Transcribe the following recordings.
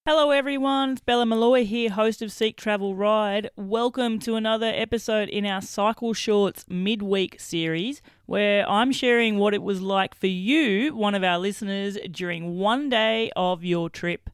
Hello everyone, it's Bella Malloy here, host of Seek Travel Ride. Welcome to another episode in our Cycle Shorts midweek series where I'm sharing what it was like for you, one of our listeners, during one day of your trip.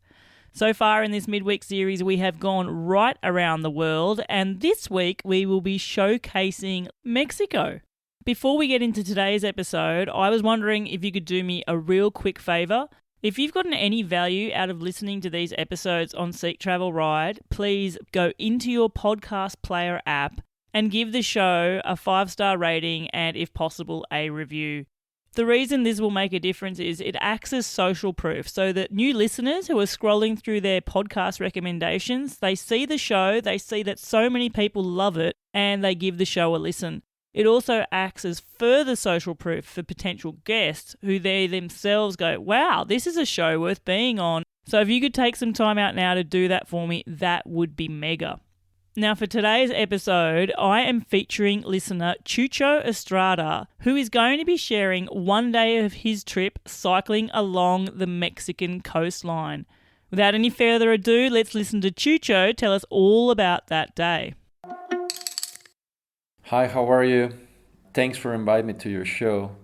So far in this midweek series we have gone right around the world, and this week we will be showcasing Mexico. Before we get into today's episode, I was wondering if you could do me a real quick favour. If you've gotten any value out of listening to these episodes on Seek Travel Ride, please go into your podcast player app and give the show a 5-star rating and, if possible, a review. The reason this will make a difference is it acts as social proof so that new listeners who are scrolling through their podcast recommendations, they see the show, they see that so many people love it, and they give the show a listen. It also acts as further social proof for potential guests who they themselves go, wow, this is a show worth being on. So if you could take some time out now to do that for me, that would be mega. Now for today's episode, I am featuring listener Chucho Estrada, who is going to be sharing one day of his trip cycling along the Mexican coastline. Without any further ado, let's listen to Chucho tell us all about that day. Hi, how are you? Thanks for inviting me to your show.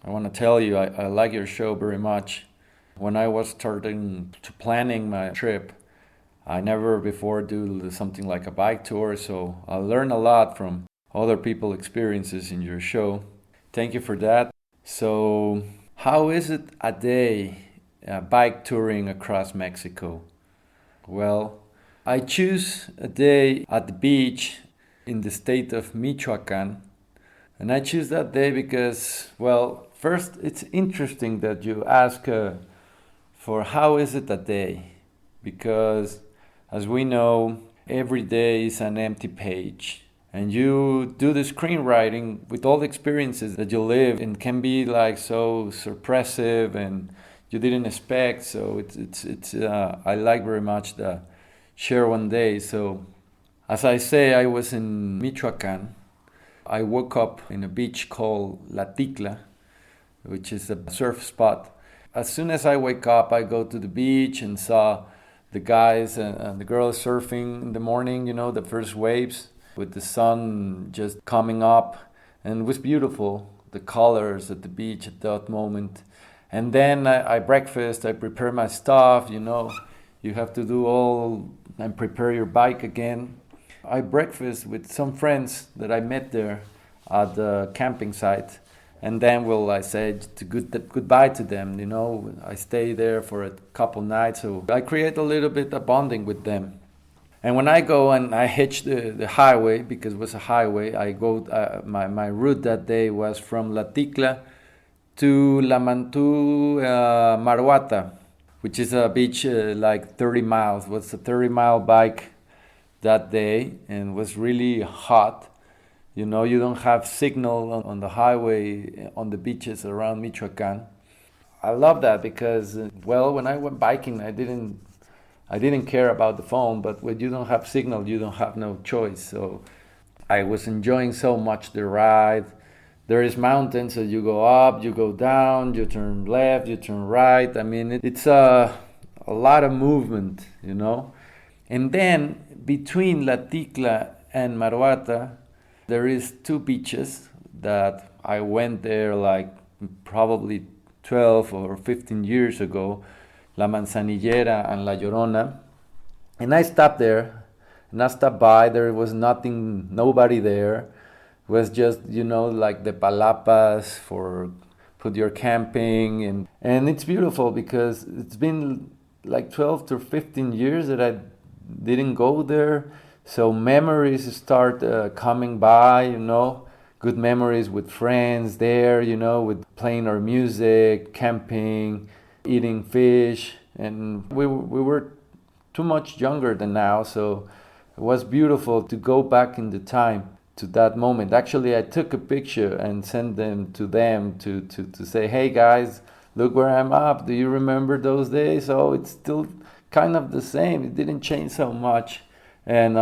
I want to tell you, I like your show very much. When I was starting to planning my trip, I never before do something like a bike tour, so I learned a lot from other people's experiences in your show. Thank you for that. So, how is it a day bike touring across Mexico? Well, I choose a day at the beach in the state of Michoacan. And I choose that day because, well, first it's interesting that you ask for how is it a day? Because as we know, every day is an empty page. And you do the screenwriting with all the experiences that you live and can be like so suppressive and you didn't expect. So it's I like very much the share one day. So as I say, I was in Michoacan. I woke up in a beach called La Ticla, which is a surf spot. As soon as I wake up, I go to the beach and saw the guys and the girls surfing in the morning, you know, the first waves with the sun just coming up. And it was beautiful, the colors at the beach at that moment. And then I breakfast, I prepare my stuff, you know. You have to do all and prepare your bike again. I breakfast with some friends that I met there at the camping site, and then I said goodbye to them. You know, I stay there for a couple nights, so I create a little bit of bonding with them. And when I go and I hitch the highway, because it was a highway, I go. My route that day was from La Ticla to La Mantu Maruata, which is a beach like 30 miles. It was a 30-mile bike that day, and was really hot. You know, you don't have signal on the highway on the beaches around Michoacan. I love that because, well, when I went biking, I didn't care about the phone, but when you don't have signal, you don't have no choice. So I was enjoying so much the ride. There is mountains, so you go up, you go down, you turn left, you turn right. I mean, it's a lot of movement, you know. And then between La Ticla and Maruata, there is two beaches that I went there like probably 12 or 15 years ago, La Manzanillera and La Llorona. And I stopped there, and I stopped by. There was nobody there. It was just, you know, like the palapas for put your camping. And it's beautiful because it's been like 12 to 15 years that I didn't go there, so memories start coming by, you know, good memories with friends there, you know, with playing our music, camping, eating fish, and we were too much younger than now, so it was beautiful to go back in the time to that moment. Actually, I took a picture and sent them to say, hey guys, look where I'm up. Do you remember those days? So it's still kind of the same. It didn't change so much, and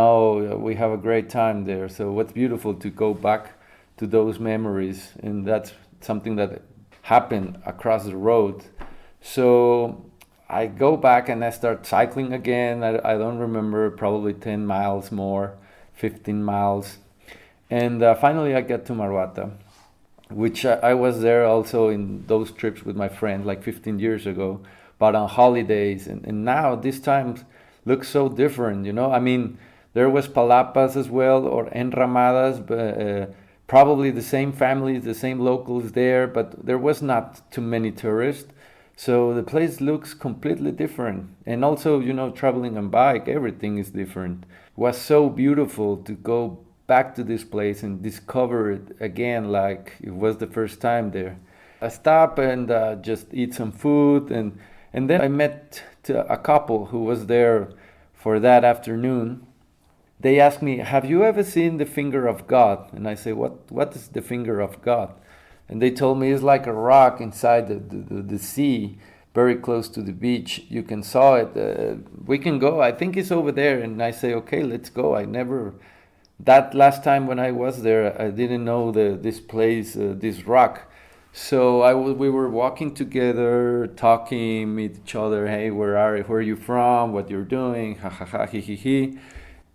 we have a great time there. So what's beautiful to go back to those memories, and that's something that happened across the road. So I go back and I start cycling again. I don't remember, probably 10 miles more, 15 miles. And finally I get to Maruata, which I was there also in those trips with my friend like 15 years ago, but on holidays. And now this time looks so different, you know. I mean, there was palapas as well, or enramadas, but probably the same families, the same locals there, but there was not too many tourists. So the place looks completely different. And also, you know, traveling on bike, everything is different. It was so beautiful to go back to this place and discover it again like it was the first time there. I stopped and just eat some food, and then I met a couple who was there for that afternoon. They asked me, "Have you ever seen the finger of God?" And I say, "What is the finger of God?" And they told me it's like a rock inside the sea, very close to the beach. You can saw it. We can go. I think it's over there. And I say, "Okay, let's go." That last time when I was there, I didn't know this place, this rock. So we were walking together, talking, meet each other. Hey, where are you from? What you're doing? Ha ha ha, he he he.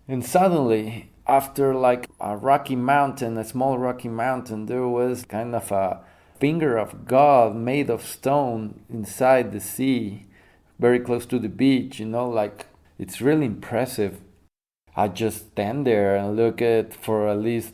And suddenly, after like a rocky mountain, a small rocky mountain, there was kind of a finger of God made of stone inside the sea, very close to the beach, you know, like it's really impressive. I just stand there and look at for at least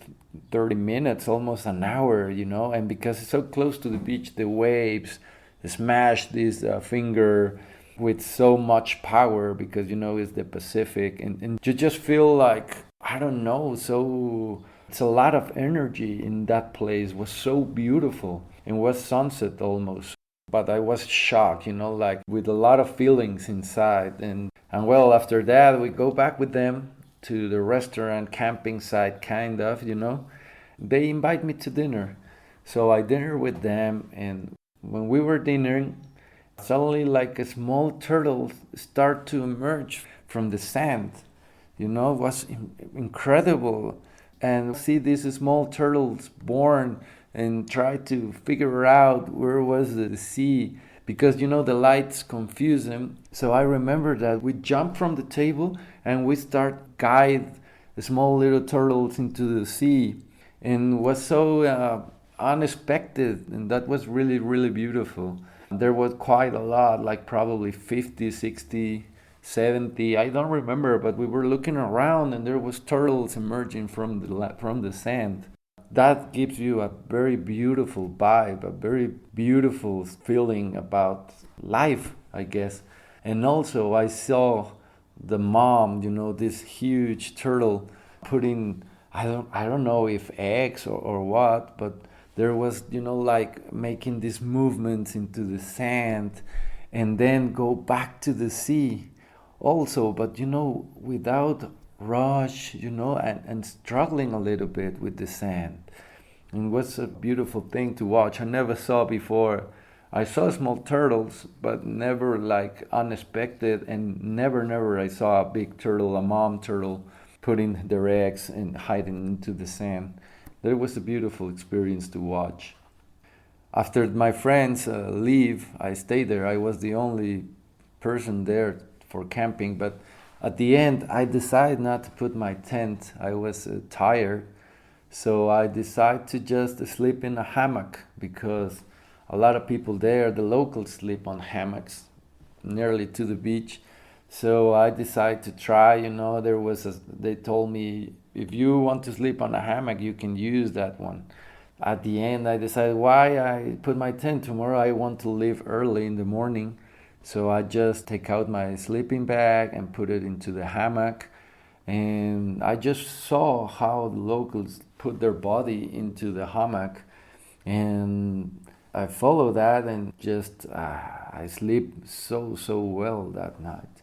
30 minutes, almost an hour, you know, and because it's so close to the beach, the waves smash this finger with so much power because, you know, it's the Pacific, and you just feel like, I don't know, so it's a lot of energy in that place. It was so beautiful. It was sunset almost. But I was shocked, you know, like with a lot of feelings inside. And well, after that, we go back with them to the restaurant, camping site, kind of, you know. They invite me to dinner. So I dinner with them. And when we were dinnering, suddenly like a small turtle start to emerge from the sand. You know, it was incredible. And see these small turtles born and try to figure out where was the sea, because, you know, the lights confuse them. So I remember that we jumped from the table and we start guide the small little turtles into the sea, and was so unexpected, and that was really, really beautiful. There was quite a lot, like probably 50, 60, 70, I don't remember, but we were looking around and there was turtles emerging from the sand. That gives you a very beautiful vibe, a very beautiful feeling about life, I guess. And also I saw the mom, you know, this huge turtle putting, I don't know if eggs or what, but there was, you know, like making these movements into the sand and then go back to the sea also, but, you know, without rush, you know, and struggling a little bit with the sand. And it was a beautiful thing to watch. I never saw before. I saw small turtles, but never like unexpected, and never I saw a big turtle, a mom turtle, putting their eggs and hiding into the sand. That was a beautiful experience to watch. After my friends leave, I stayed there. I was the only person there for camping, but at the end I decided not to put my tent. I was tired, so I decided to just sleep in a hammock, because a lot of people there, the locals, sleep on hammocks nearly to the beach. So I decided to try, you know, they told me, if you want to sleep on a hammock, you can use that one. At the end, I decided, why I put my tent? Tomorrow I want to leave early in the morning. So I just take out my sleeping bag and put it into the hammock. And I just saw how the locals put their body into the hammock. And I follow that, and just I sleep so well that night.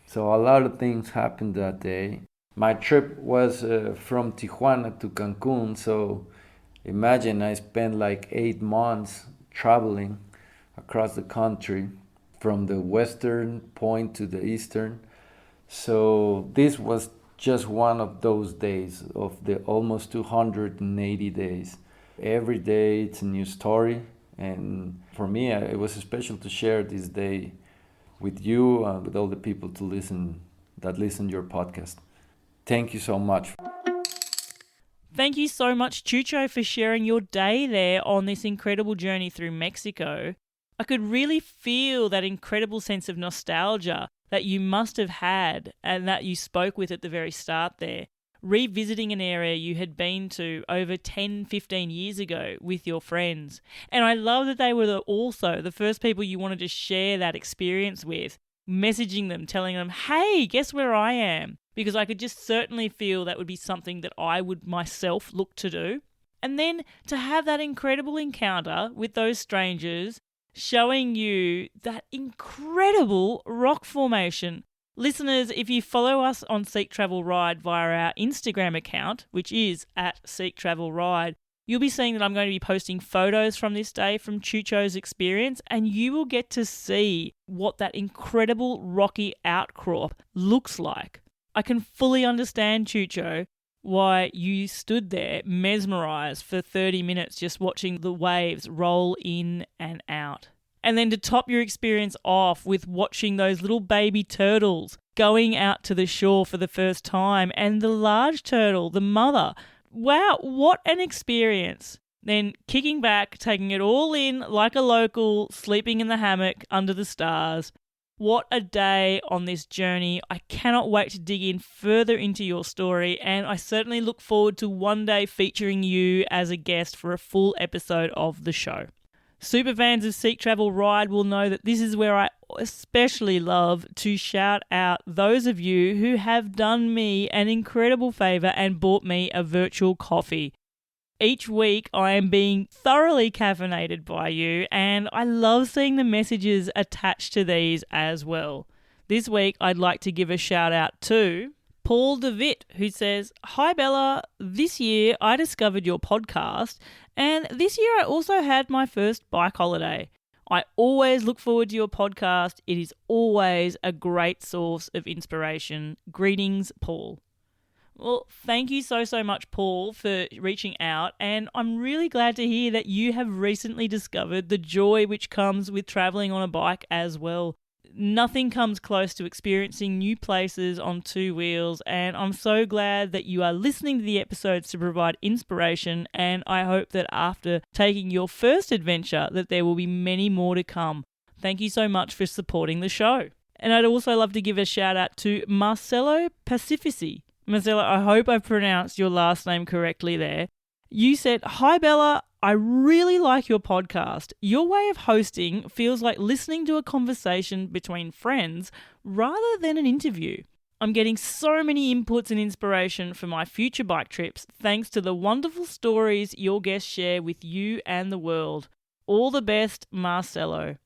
So a lot of things happened that day. My trip was from Tijuana to Cancun, so imagine I spent like 8 months traveling across the country from the western point to the eastern. So this was just one of those days of the almost 280 days. Every day it's a new story, and for me it was special to share this day with you and with all the people that listen to your podcast. Thank you so much. Thank you so much, Chucho, for sharing your day there on this incredible journey through Mexico. I could really feel that incredible sense of nostalgia that you must have had and that you spoke with at the very start there, revisiting an area you had been to over 10, 15 years ago with your friends. And I love that they were also the first people you wanted to share that experience with, messaging them, telling them, hey, guess where I am? Because I could just certainly feel that would be something that I would myself look to do. And then to have that incredible encounter with those strangers showing you that incredible rock formation. Listeners, if you follow us on Seek Travel Ride via our Instagram account, which is at Seek Travel Ride, you'll be seeing that I'm going to be posting photos from this day from Chucho's experience, and you will get to see what that incredible rocky outcrop looks like. I can fully understand, Chucho, why you stood there mesmerised for 30 minutes just watching the waves roll in and out. And then to top your experience off with watching those little baby turtles going out to the shore for the first time, and the large turtle, the mother. Wow, what an experience. Then kicking back, taking it all in like a local, sleeping in the hammock under the stars. What a day on this journey. I cannot wait to dig in further into your story, and I certainly look forward to one day featuring you as a guest for a full episode of the show. Superfans of Seek Travel Ride will know that this is where I especially love to shout out those of you who have done me an incredible favour and bought me a virtual coffee. Each week I am being thoroughly caffeinated by you, and I love seeing the messages attached to these as well. This week I'd like to give a shout out to Paul DeVitt, who says, "Hi Bella, this year I discovered your podcast, and this year I also had my first bike holiday. I always look forward to your podcast. It is always a great source of inspiration. Greetings, Paul." Well, thank you so much, Paul, for reaching out, and I'm really glad to hear that you have recently discovered the joy which comes with travelling on a bike as well. Nothing comes close to experiencing new places on two wheels, and I'm so glad that you are listening to the episodes to provide inspiration, and I hope that after taking your first adventure that there will be many more to come. Thank you so much for supporting the show. And I'd also love to give a shout out to Marcelo Pacifici. Marcelo, I hope I pronounced your last name correctly there. You said, "Hi Bella, I really like your podcast. Your way of hosting feels like listening to a conversation between friends rather than an interview. I'm getting so many inputs and inspiration for my future bike trips thanks to the wonderful stories your guests share with you and the world. All the best, Marcelo."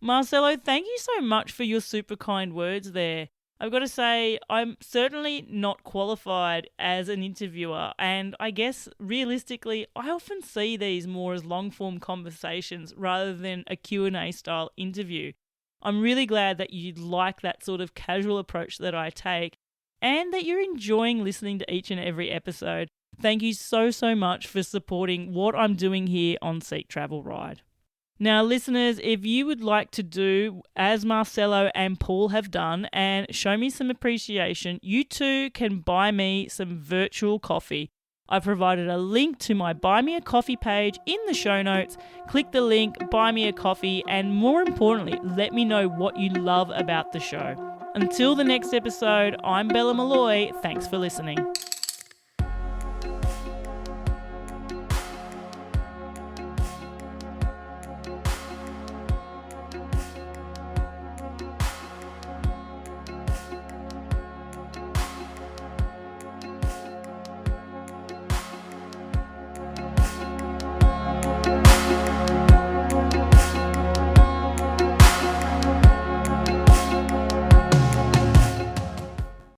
Marcelo, thank you so much for your super kind words there. I've got to say, I'm certainly not qualified as an interviewer, and I guess realistically, I often see these more as long-form conversations rather than a Q&A style interview. I'm really glad that you like that sort of casual approach that I take, and that you're enjoying listening to each and every episode. Thank you so much for supporting what I'm doing here on Seek Travel Ride. Now, listeners, if you would like to do as Marcelo and Paul have done and show me some appreciation, you too can buy me some virtual coffee. I've provided a link to my Buy Me a Coffee page in the show notes. Click the link, buy me a coffee, and more importantly, let me know what you love about the show. Until the next episode, I'm Bella Malloy. Thanks for listening.